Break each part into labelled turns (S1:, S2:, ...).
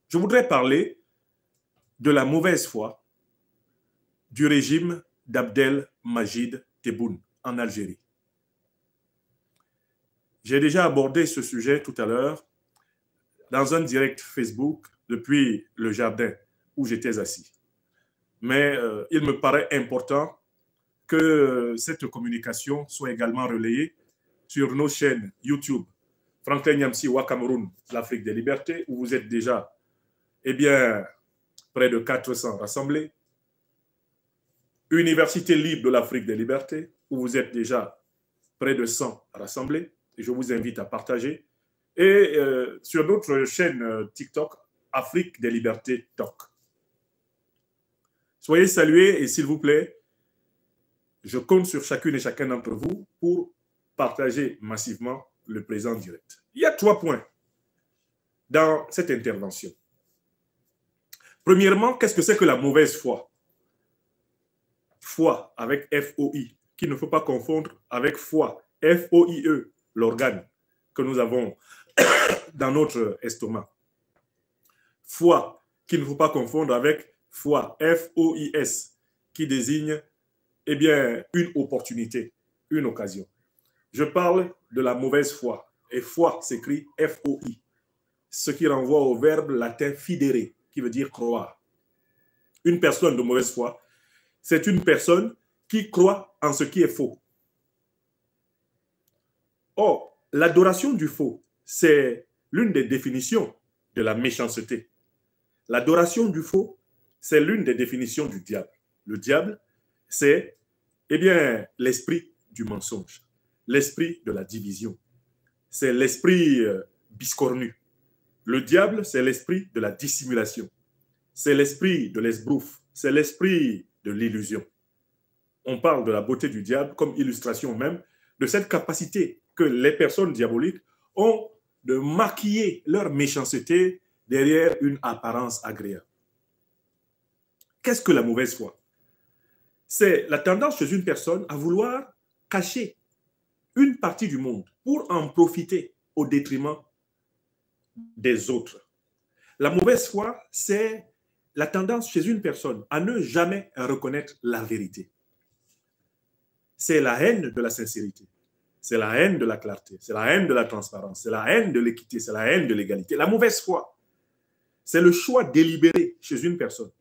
S1: je voudrais parler de la mauvaise foi du régime d'Abdelmajid Tebboune en Algérie. J'ai déjà abordé ce sujet tout à l'heure dans un direct Facebook depuis le jardin où j'étais assis. Mais il me paraît important que cette communication soit également relayée sur nos chaînes YouTube. Franklin Nyamsi Wa Cameroun, l'Afrique des libertés, où vous êtes déjà près de 400 rassemblés. Université libre de l'Afrique des libertés, où vous êtes déjà près de 100 rassemblés. Et je vous invite à partager. Et sur notre chaîne TikTok, Afrique des libertés Talk. Soyez salués et s'il vous plaît, je compte sur chacune et chacun d'entre vous pour partager massivement le présent direct. Il y a 3 points dans cette intervention. Premièrement, qu'est-ce que c'est que la mauvaise foi? Foi avec F-O-I, qu'il ne faut pas confondre avec foi, F-O-I-E, l'organe que nous avons dans notre estomac. Foi, qu'il ne faut pas confondre avec foi, F-O-I-S, qui désigne une opportunité, une occasion. Je parle de la mauvaise foi. Et foi s'écrit F-O-I, ce qui renvoie au verbe latin fidere, qui veut dire croire. Une personne de mauvaise foi, c'est une personne qui croit en ce qui est faux. Or, l'adoration du faux, c'est l'une des définitions de la méchanceté. L'adoration du faux, c'est l'une des définitions du diable. Le diable, c'est l'esprit du mensonge, l'esprit de la division. C'est l'esprit biscornu. Le diable, c'est l'esprit de la dissimulation. C'est l'esprit de l'esbrouf. C'est l'esprit de l'illusion. On parle de la beauté du diable comme illustration même de cette capacité que les personnes diaboliques ont de maquiller leur méchanceté derrière une apparence agréable. Qu'est-ce que la mauvaise foi? C'est la tendance chez une personne à vouloir cacher une partie du monde pour en profiter au détriment des autres. La mauvaise foi, c'est la tendance chez une personne à ne jamais reconnaître la vérité. C'est la haine de la sincérité. C'est la haine de la clarté. C'est la haine de la transparence. C'est la haine de l'équité. C'est la haine de l'égalité. La mauvaise foi, c'est le choix délibéré chez une personne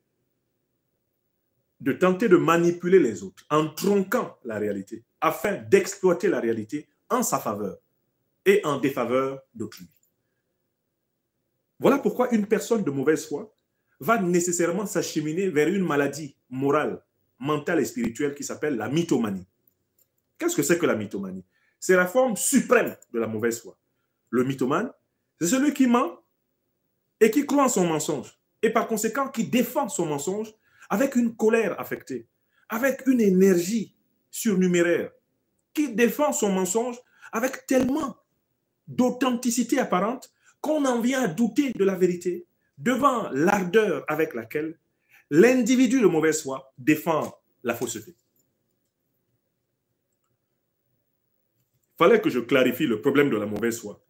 S1: de tenter de manipuler les autres en tronquant la réalité afin d'exploiter la réalité en sa faveur et en défaveur d'autrui. Voilà pourquoi une personne de mauvaise foi va nécessairement s'acheminer vers une maladie morale, mentale et spirituelle qui s'appelle la mythomanie. Qu'est-ce que c'est que la mythomanie? C'est la forme suprême de la mauvaise foi. Le mythomane, c'est celui qui ment et qui croit en son mensonge et par conséquent qui défend son mensonge avec une colère affectée, avec une énergie surnuméraire, qui défend son mensonge avec tellement d'authenticité apparente qu'on en vient à douter de la vérité devant l'ardeur avec laquelle l'individu de mauvaise foi défend la fausseté. Il fallait que je clarifie le problème de la mauvaise foi.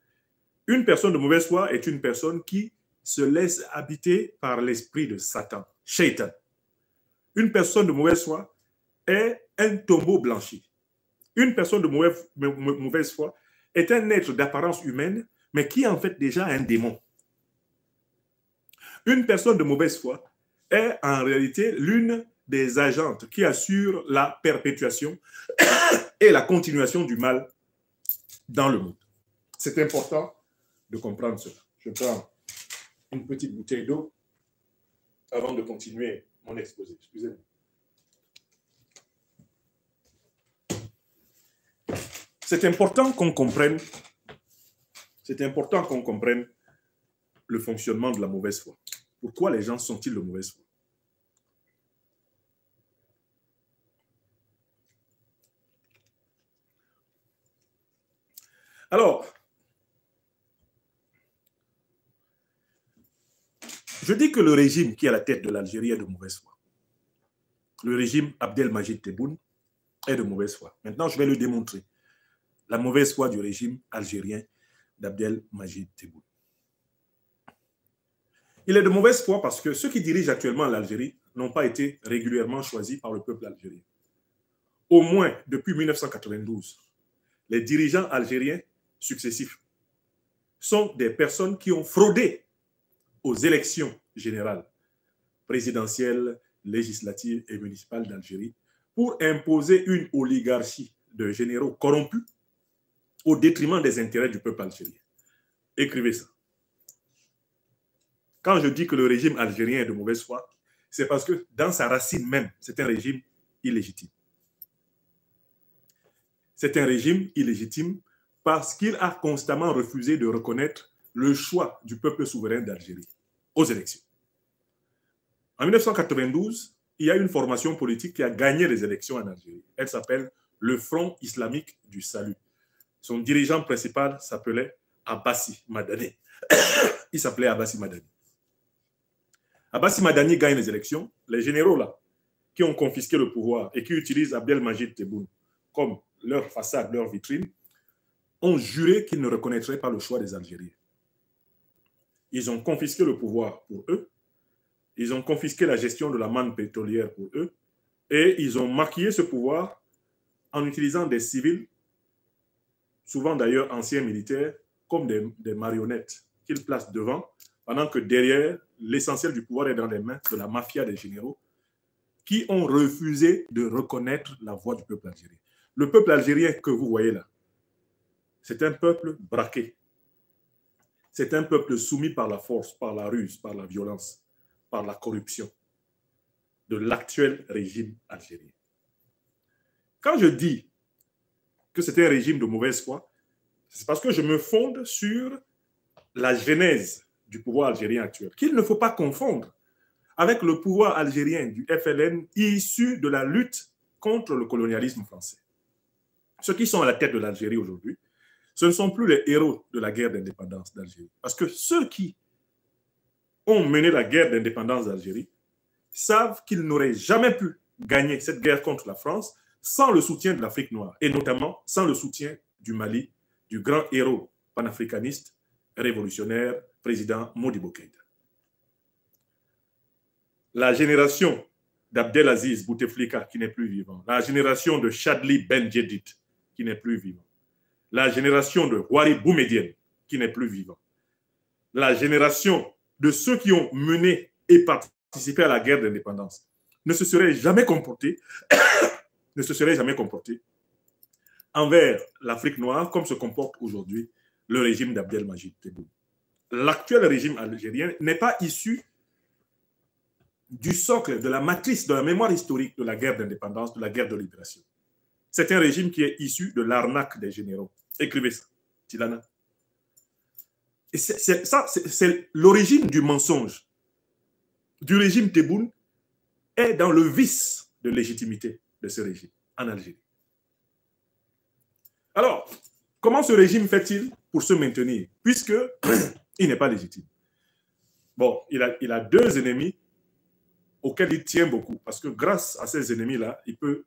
S1: Une personne de mauvaise foi est une personne qui se laisse habiter par l'esprit de Satan, Shaitan. Une personne de mauvaise foi est un tombeau blanchi. Une personne de mauvaise foi est un être d'apparence humaine, mais qui est en fait déjà un démon. Une personne de mauvaise foi est en réalité l'une des agentes qui assure la perpétuation et la continuation du mal dans le monde. C'est important de comprendre cela. Je prends une petite bouteille d'eau avant de continuer mon exposé. Excusez-moi. C'est important qu'on comprenne le fonctionnement de la mauvaise foi. Pourquoi les gens sont-ils de mauvaise foi? Alors, je dis que le régime qui est à la tête de l'Algérie est de mauvaise foi. Le régime Abdelmajid Tebboune est de mauvaise foi. Maintenant, je vais le démontrer. La mauvaise foi du régime algérien d'Abdelmajid Tebboune. Il est de mauvaise foi parce que ceux qui dirigent actuellement l'Algérie n'ont pas été régulièrement choisis par le peuple algérien. Au moins depuis 1992, les dirigeants algériens successifs sont des personnes qui ont fraudé aux élections générales, présidentielles, législatives et municipales d'Algérie pour imposer une oligarchie de généraux corrompus au détriment des intérêts du peuple algérien. Écrivez ça. Quand je dis que le régime algérien est de mauvaise foi, c'est parce que dans sa racine même, c'est un régime illégitime. C'est un régime illégitime parce qu'il a constamment refusé de reconnaître le choix du peuple souverain d'Algérie aux élections. En 1992, il y a une formation politique qui a gagné les élections en Algérie. Elle s'appelle le Front islamique du salut. Son dirigeant principal s'appelait Abbassi Madani. Il s'appelait Abbassi Madani. Abbassi Madani gagne les élections. Les généraux là, qui ont confisqué le pouvoir et qui utilisent Abdelmajid Tebboune comme leur façade, leur vitrine, ont juré qu'ils ne reconnaîtraient pas le choix des Algériens. Ils ont confisqué le pouvoir pour eux, ils ont confisqué la gestion de la manne pétrolière pour eux, et ils ont maquillé ce pouvoir en utilisant des civils, souvent d'ailleurs anciens militaires, comme des marionnettes qu'ils placent devant, pendant que derrière, l'essentiel du pouvoir est dans les mains de la mafia des généraux qui ont refusé de reconnaître la voix du peuple algérien. Le peuple algérien que vous voyez là, c'est un peuple braqué. C'est un peuple soumis par la force, par la ruse, par la violence, par la corruption de l'actuel régime algérien. Quand je dis que c'est un régime de mauvaise foi, c'est parce que je me fonde sur la genèse du pouvoir algérien actuel, qu'il ne faut pas confondre avec le pouvoir algérien du FLN issu de la lutte contre le colonialisme français. Ceux qui sont à la tête de l'Algérie aujourd'hui, ce ne sont plus les héros de la guerre d'indépendance d'Algérie. Parce que ceux qui ont mené la guerre d'indépendance d'Algérie savent qu'ils n'auraient jamais pu gagner cette guerre contre la France sans le soutien de l'Afrique noire, et notamment sans le soutien du Mali, du grand héros panafricaniste, révolutionnaire, président Modibo Keïta. La génération d'Abdelaziz Bouteflika, qui n'est plus vivant, la génération de Chadli Ben Djedid, qui n'est plus vivant, la génération de Houari Boumedienne, qui n'est plus vivant, la génération de ceux qui ont mené et participé à la guerre d'indépendance, ne se seraient jamais comportés envers l'Afrique noire comme se comporte aujourd'hui le régime d'Abdelmajid Tebboune. L'actuel régime algérien n'est pas issu du socle, de la matrice, de la mémoire historique de la guerre d'indépendance, de la guerre de libération. C'est un régime qui est issu de l'arnaque des généraux. Écrivez ça, Tilana. Et c'est l'origine du mensonge du régime Tebboune est dans le vice de légitimité de ce régime en Algérie. Alors, comment ce régime fait-il pour se maintenir, puisqu'il n'est pas légitime? Bon, il a deux ennemis auxquels il tient beaucoup, parce que grâce à ces ennemis-là, il peut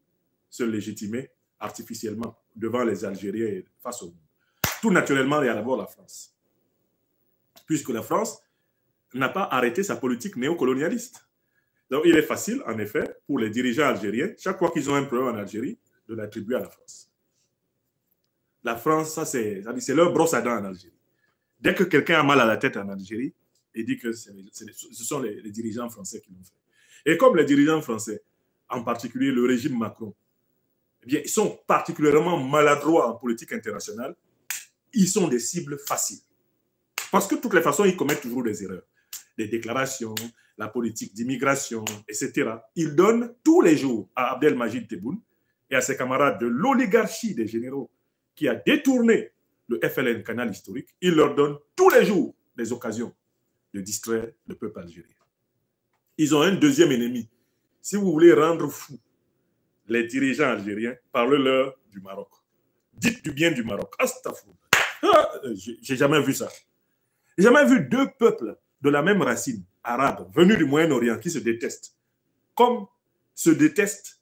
S1: se légitimer artificiellement devant les Algériens et face au monde. Tout naturellement, il y a d'abord la France. Puisque la France n'a pas arrêté sa politique néocolonialiste. Donc, il est facile, en effet, pour les dirigeants algériens, chaque fois qu'ils ont un problème en Algérie, de l'attribuer à la France. La France, ça c'est leur brosse à dents en Algérie. Dès que quelqu'un a mal à la tête en Algérie, il dit que ce sont les dirigeants français qui l'ont fait. Et comme les dirigeants français, en particulier le régime Macron, eh bien, ils sont particulièrement maladroits en politique internationale, ils sont des cibles faciles. Parce que de toutes les façons, ils commettent toujours des erreurs. Des déclarations, la politique d'immigration, etc. Ils donnent tous les jours à Abdelmajid Tebboune et à ses camarades de l'oligarchie des généraux qui a détourné le FLN, canal historique, ils leur donnent tous les jours des occasions de distraire le peuple algérien. Ils ont un deuxième ennemi. Si vous voulez rendre fou les dirigeants algériens, parlez-leur du Maroc. Dites du bien du Maroc. J'ai jamais vu ça. J'ai jamais vu deux peuples de la même racine, arabes, venus du Moyen-Orient, qui se détestent, comme se détestent,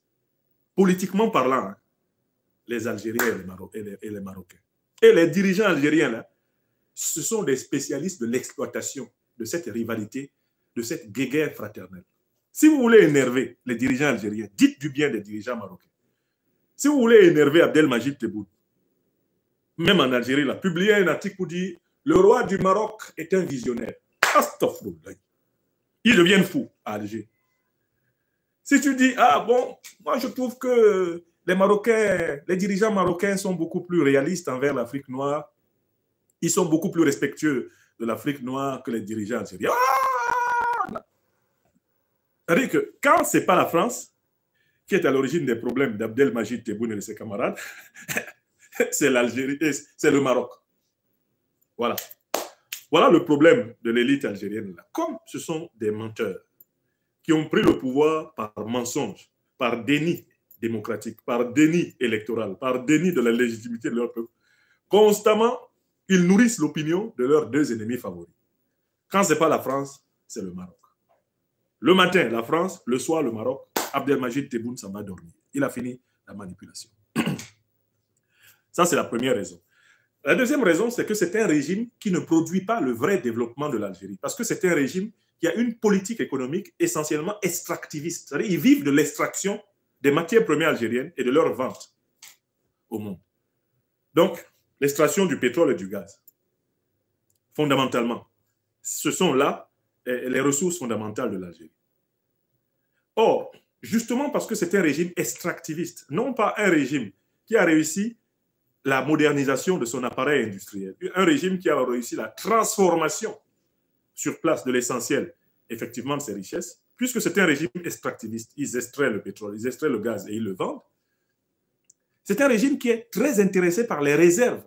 S1: politiquement parlant, les Algériens et les Marocains. Et les dirigeants algériens, là, ce sont des spécialistes de l'exploitation de cette rivalité de cette guéguerre fraternelle. Si vous voulez énerver les dirigeants algériens, dites du bien des dirigeants marocains. Si vous voulez énerver Abdelmajid Tebboune, même en Algérie, il a publié un article pour dire « Le roi du Maroc est un visionnaire ». Astaghfirullah. Ils deviennent fous à Alger. Si tu dis « Ah bon, moi je trouve que les dirigeants marocains sont beaucoup plus réalistes envers l'Afrique noire, ils sont beaucoup plus respectueux de l'Afrique noire que les dirigeants algériens. » C'est-à-dire que quand ce n'est pas la France qui est à l'origine des problèmes d'Abdelmajid Tebboune et de ses camarades, c'est l'Algérie, c'est le Maroc. Voilà. Voilà le problème de l'élite algérienne. Comme ce sont des menteurs qui ont pris le pouvoir par mensonge, par déni démocratique, par déni électoral, par déni de la légitimité de leur peuple, constamment, ils nourrissent l'opinion de leurs deux ennemis favoris. Quand ce n'est pas la France, c'est le Maroc. Le matin, la France, le soir, le Maroc. Abdelmajid Tebboune s'en va dormir. Il a fini la manipulation. Ça, c'est la première raison. La deuxième raison, c'est que c'est un régime qui ne produit pas le vrai développement de l'Algérie. Parce que c'est un régime qui a une politique économique essentiellement extractiviste. C'est-à-dire qu'ils vivent de l'extraction des matières premières algériennes et de leur vente au monde. Donc, l'extraction du pétrole et du gaz, fondamentalement, ce sont là les ressources fondamentales de l'Algérie. Or, justement parce que c'est un régime extractiviste, non pas un régime qui a réussi la modernisation de son appareil industriel, un régime qui a réussi la transformation sur place de l'essentiel, effectivement, de ses richesses, puisque c'est un régime extractiviste. Ils extraient le pétrole, ils extraient le gaz et ils le vendent. C'est un régime qui est très intéressé par les réserves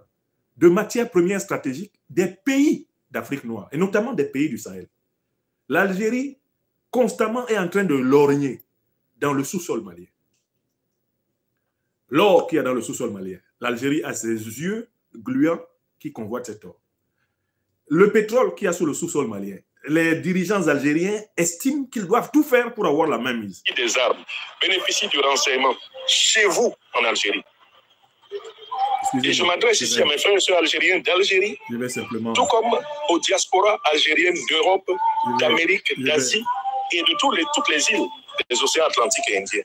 S1: de matières premières stratégiques des pays d'Afrique noire, et notamment des pays du Sahel. L'Algérie, constamment, est en train de lorgner dans le sous-sol malien. L'or qu'il y a dans le sous-sol malien, l'Algérie a ses yeux gluants qui convoitent cet or. Le pétrole qu'il y a sous le sous-sol malien, les dirigeants algériens estiment qu'ils doivent tout faire pour avoir la main mise.
S2: Des armes bénéficient du renseignement chez vous en Algérie. Et je m'adresse ici à mes frères et sœurs algériens d'Algérie, tout comme aux diasporas algériennes d'Europe, d'Amérique, d'Asie et de toutes les îles des océans Atlantiques et Indiens.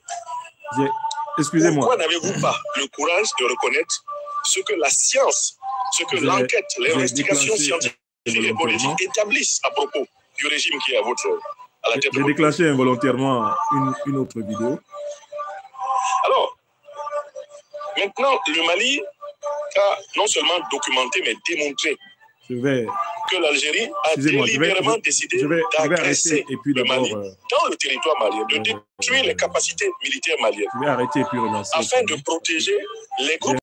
S1: Excusez-moi.
S2: Pourquoi n'avez-vous pas le courage de reconnaître ce que la science, ce que l'enquête, l'investigation scientifique et politique établissent à propos du régime qui est à la tête de
S1: J'ai déclenché involontairement une autre vidéo.
S2: Alors, maintenant, le Mali a non seulement documenté, mais démontré que l'Algérie a délibérément décidé d'agresser le Mali dans le territoire malien, de détruire les capacités militaires maliennes,
S1: je vais arrêter et puis relancer,
S2: afin de protéger les groupes